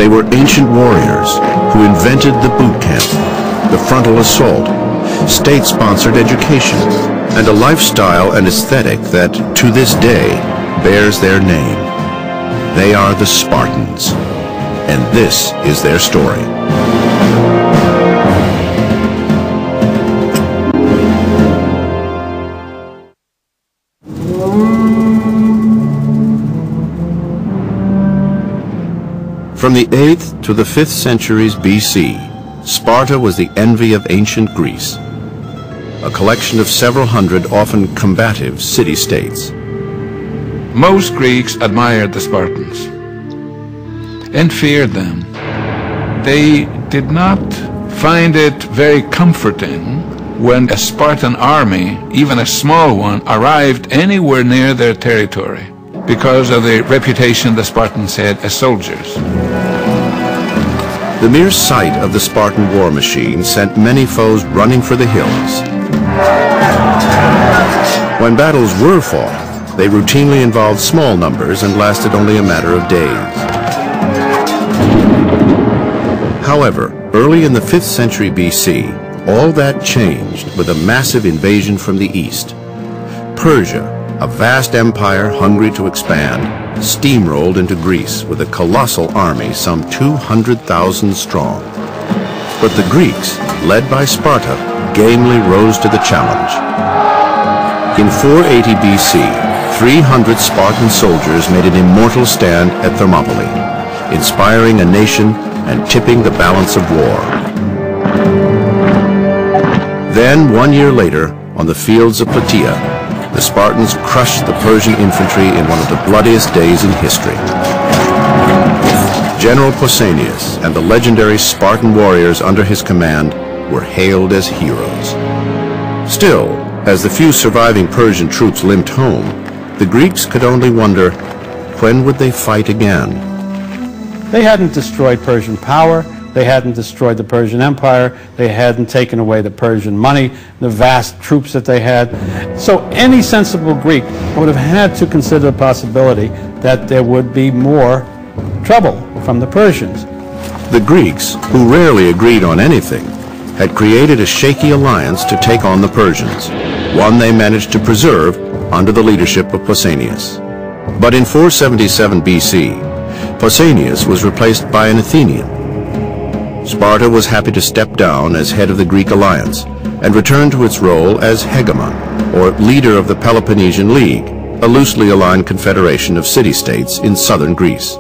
They were ancient warriors who invented the boot camp, the frontal assault, state-sponsored education, and a lifestyle and aesthetic that, to this day, bears their name. They are the Spartans, and this is their story. From the 8th to the 5th centuries BC, Sparta was the envy of ancient Greece, a collection of several hundred often combative city-states. Most Greeks admired the Spartans and feared them. They did not find it very comforting when a Spartan army, even a small one, arrived anywhere near their territory because of the reputation the Spartans had as soldiers. The mere sight of the Spartan war machine sent many foes running for the hills. When battles were fought, they routinely involved small numbers and lasted only a matter of days. However, early in the 5th century BC, all that changed with a massive invasion from the east. Persia, a vast empire hungry to expand, steamrolled into Greece with a colossal army some 200,000 strong. But the Greeks, led by Sparta, gamely rose to the challenge. In 480 BC, 300 Spartan soldiers made an immortal stand at Thermopylae, inspiring a nation and tipping the balance of war. Then, 1 year later, on the fields of Plataea, the Spartans crushed the Persian infantry in one of the bloodiest days in history. General Pausanias and the legendary Spartan warriors under his command were hailed as heroes. Still, as the few surviving Persian troops limped home, the Greeks could only wonder, when would they fight again? They hadn't destroyed Persian power. They hadn't destroyed the Persian Empire. They hadn't taken away the Persian money, the vast troops that they had. So any sensible Greek would have had to consider the possibility that there would be more trouble from the Persians. The Greeks, who rarely agreed on anything, had created a shaky alliance to take on the Persians, one they managed to preserve under the leadership of Pausanias. But in 477 BC, Pausanias was replaced by an Athenian. Sparta was happy to step down as head of the Greek alliance and return to its role as hegemon, or leader of the Peloponnesian League, a loosely aligned confederation of city-states in southern Greece.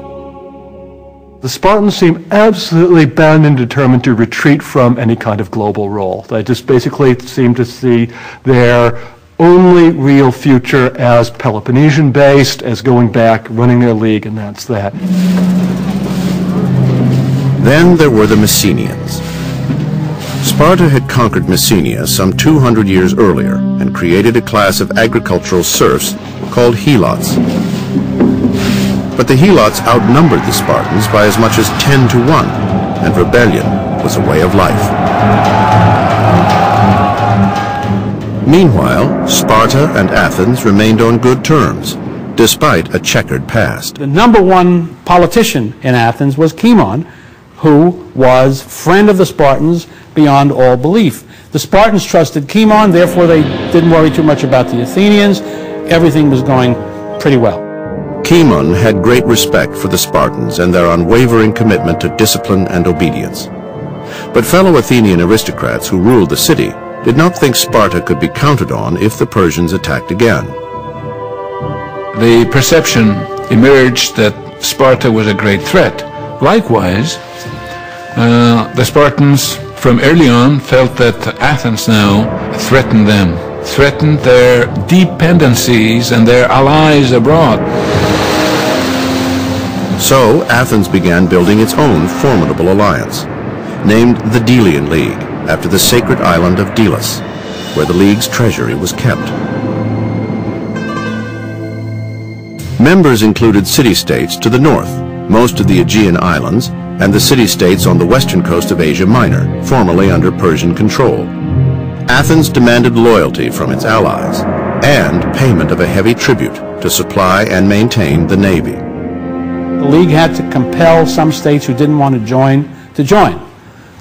The Spartans seem absolutely bound and determined to retreat from any kind of global role. They just basically seem to see their only real future as Peloponnesian-based, as going back, running their league, and that's that. Then there were the Messenians. Sparta had conquered Messenia some 200 years earlier and created a class of agricultural serfs called helots. But the helots outnumbered the Spartans by as much as 10 to 1, and rebellion was a way of life. Meanwhile, Sparta and Athens remained on good terms, despite a checkered past. The number one politician in Athens was Cimon, who was friend of the Spartans beyond all belief. The Spartans trusted Cimon, therefore they didn't worry too much about the Athenians. Everything was going pretty well. Cimon had great respect for the Spartans and their unwavering commitment to discipline and obedience. But fellow Athenian aristocrats who ruled the city did not think Sparta could be counted on if the Persians attacked again. The perception emerged that Sparta was a great threat. Likewise, the Spartans from early on felt that Athens now threatened them, threatened their dependencies and their allies abroad. So Athens began building its own formidable alliance, named the Delian League, after the sacred island of Delos, where the League's treasury was kept. Members included city-states to the north, most of the Aegean islands, and the city-states on the western coast of Asia Minor, formerly under Persian control. Athens demanded loyalty from its allies and payment of a heavy tribute to supply and maintain the navy. The League had to compel some states who didn't want to join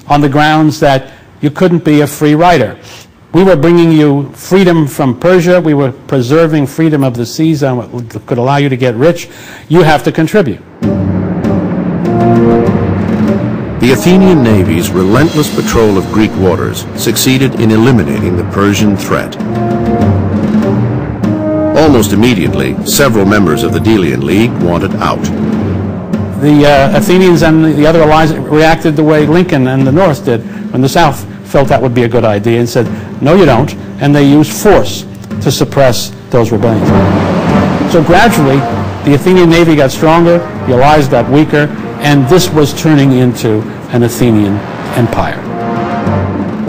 on the grounds that you couldn't be a free rider. We were bringing you freedom from Persia. We were preserving freedom of the seas and what could allow you to get rich. You have to contribute. The Athenian navy's relentless patrol of Greek waters succeeded in eliminating the Persian threat. Almost immediately, several members of the Delian League wanted out. The Athenians and the other allies reacted the way Lincoln and the North did when the South felt that would be a good idea and said, no you don't, and they used force to suppress those rebellions. So gradually, the Athenian navy got stronger, the allies got weaker, and this was turning into an Athenian empire.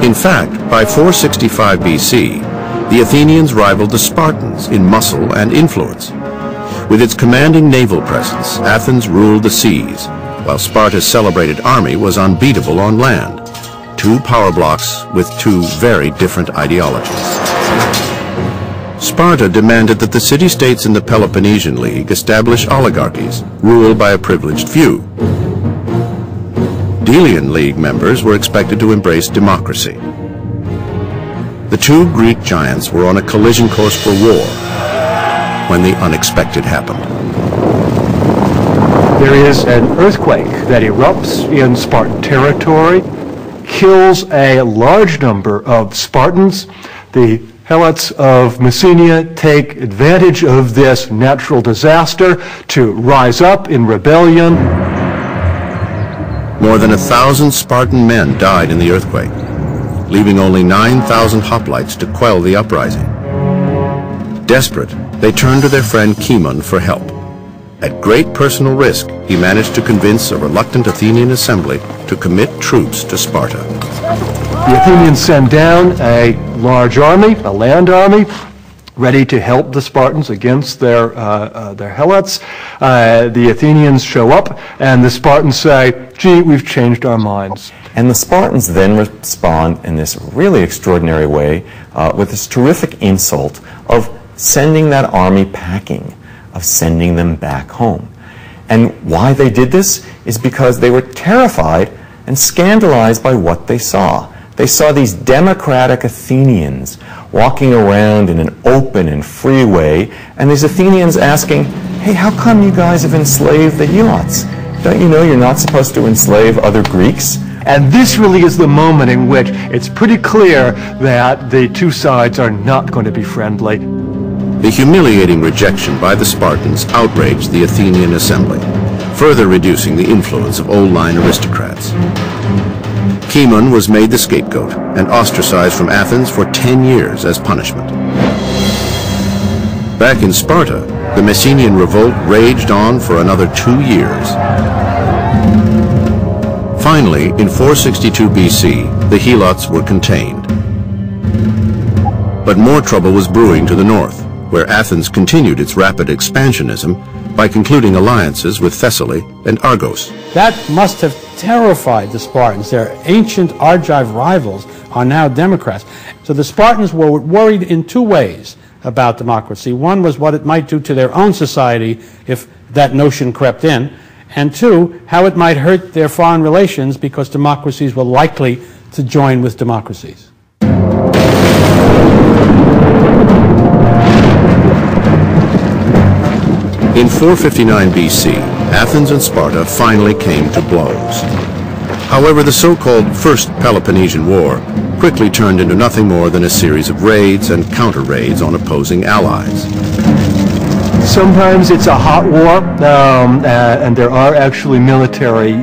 In fact, by 465 BC, the Athenians rivaled the Spartans in muscle and influence. With its commanding naval presence, Athens ruled the seas, while Sparta's celebrated army was unbeatable on land. Two power blocks with two very different ideologies. Sparta demanded that the city-states in the Peloponnesian League establish oligarchies, ruled by a privileged few. Delian League members were expected to embrace democracy. The two Greek giants were on a collision course for war when the unexpected happened. There is an earthquake that erupts in Spartan territory, kills a large number of Spartans. The Helots of Messenia take advantage of this natural disaster to rise up in rebellion. More than 1,000 Spartan men died in the earthquake, leaving only 9,000 hoplites to quell the uprising. Desperate, they turned to their friend Cimon for help. At great personal risk, he managed to convince a reluctant Athenian assembly to commit troops to Sparta. The Athenians send down a large army, a land army, ready to help the Spartans against their Helots. The Athenians show up, and the Spartans say, gee, we've changed our minds. And the Spartans then respond in this really extraordinary way with this terrific insult of sending that army packing, of sending them back home. And why they did this is because they were terrified and scandalized by what they saw. They saw these democratic Athenians walking around in an open and free way, and these Athenians asking, hey, how come you guys have enslaved the Helots? Don't you know you're not supposed to enslave other Greeks? And this really is the moment in which it's pretty clear that the two sides are not going to be friendly. The humiliating rejection by the Spartans outraged the Athenian assembly, further reducing the influence of old-line aristocrats. Cimon was made the scapegoat and ostracized from Athens for 10 years as punishment. Back in Sparta, the Messenian revolt raged on for another 2 years. Finally, in 462 BC, the Helots were contained. But more trouble was brewing to the north, where Athens continued its rapid expansionism by concluding alliances with Thessaly and Argos. That must have terrified the Spartans. Their ancient Argive rivals are now Democrats. So the Spartans were worried in two ways about democracy. One was what it might do to their own society if that notion crept in, and two, how it might hurt their foreign relations because democracies were likely to join with democracies. In 459 BC, Athens and Sparta finally came to blows. However, the so-called First Peloponnesian War quickly turned into nothing more than a series of raids and counter-raids on opposing allies. Sometimes it's a hot war, and there are actually military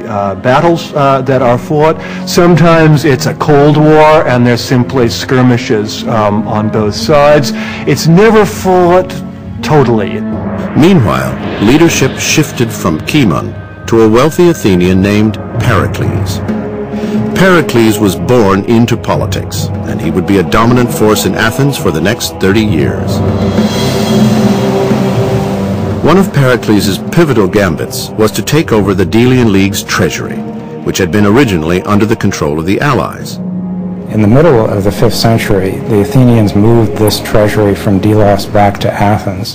battles that are fought. Sometimes it's a cold war, and there's simply skirmishes on both sides. It's never fought totally. Meanwhile, leadership shifted from Cimon to a wealthy Athenian named Pericles. Pericles was born into politics, and he would be a dominant force in Athens for the next 30 years. One of Pericles' pivotal gambits was to take over the Delian League's treasury, which had been originally under the control of the allies. In the middle of the 5th century, the Athenians moved this treasury from Delos back to Athens.